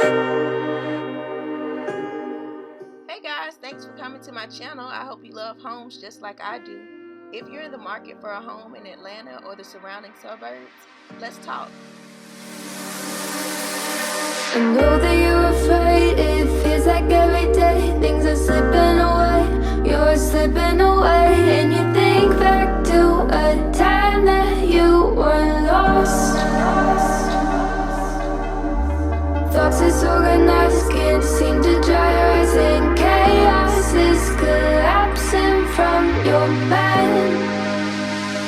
Hey guys, thanks for coming to my channel. I hope you love homes just like I do. If you're in the market for a home in Atlanta or the surrounding suburbs, let's talk. I know that you're afraid, it feels like every day things are slipping away, you're slipping away, and you think back to a time that you were lost. Thoughts disorganized, can't seem to dry your eyes, and chaos is collapsing from your mind.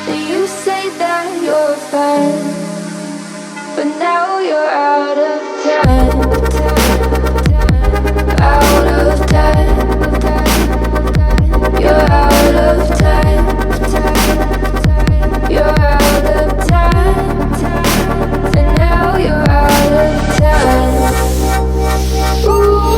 And you say that you're fine, but now you're out of time, out of time. You're out of time, you're out of time, and now you're out of time. Ooh,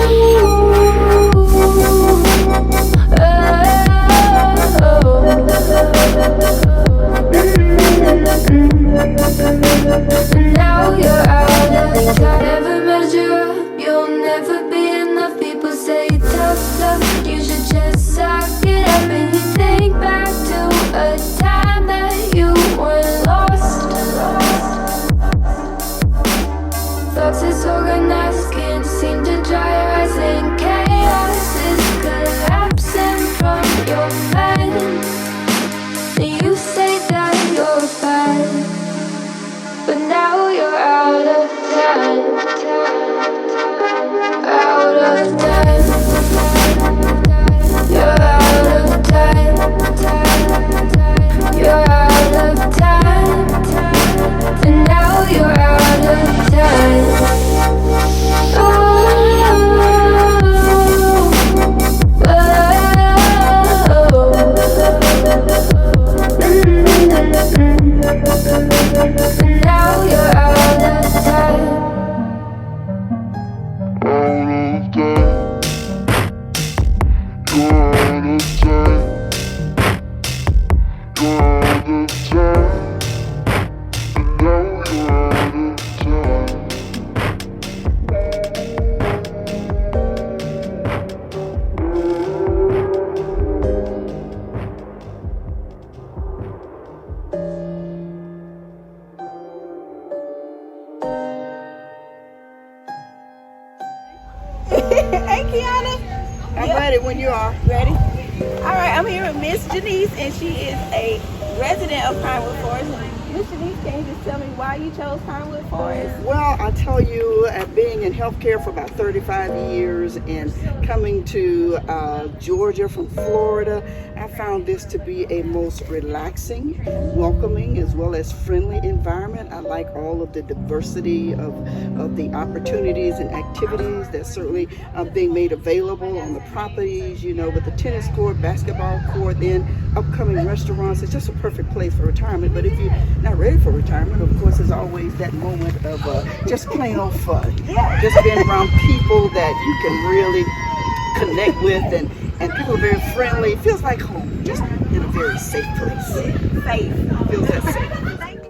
and now you're out of time. Never measure up, you'll never be enough. People say tough love, you should just suck it up. And you think back to a time that you were lost. Thoughts disorganized, can't seem to dry your eyes, and chaos is collapsing from your mind. And you say that you're fine, but now you're out of time, out of time. You're out of time, you're out of time, and now you're out of time. Oh, and now you're out of time. Hey Kiana, I'm ready when you are. Ready? All right, I'm here with Miss Janice, and she is a resident of Pinewood Forest. Miss Janice, can you just tell me why you chose Pinewood Forest? Well, I'll tell you, being in healthcare for about 35 years and coming to Georgia from Florida, I found this to be a most relaxing, welcoming, as well as friendly environment. I like all of the diversity of the opportunities and activities that certainly are being made available on the properties, you know, with the tennis court, basketball court, then upcoming restaurants. It's just a perfect place for retirement. But if you're not ready for retirement, of course, there's always that moment of just plain old fun. Just being around people that you can really connect with, and people are very friendly. It feels like home, just in a very safe place. Safe. Feels that safe. Thank you.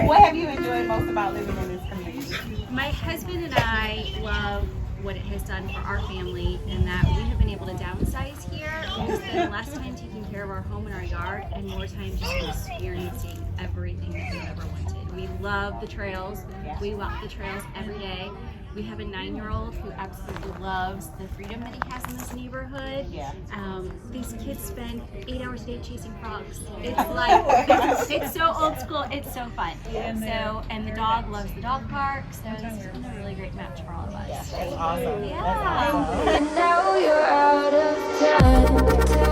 What have you enjoyed most about living in this community? My husband and I love what it has done for our family, in that we have been able to downsize here and spend less time taking care of our home and our yard and more time just experiencing everything that we've ever wanted. We love the trails. We walk the trails every day. We have a 9-year-old who absolutely loves the freedom that he has in this neighborhood. These kids spend 8 hours a day chasing frogs. It's like, it's so old school, it's so fun. So, and the dog loves the dog park, so it's been a really great match for all of us. That's awesome. Yeah. And now you're out of time.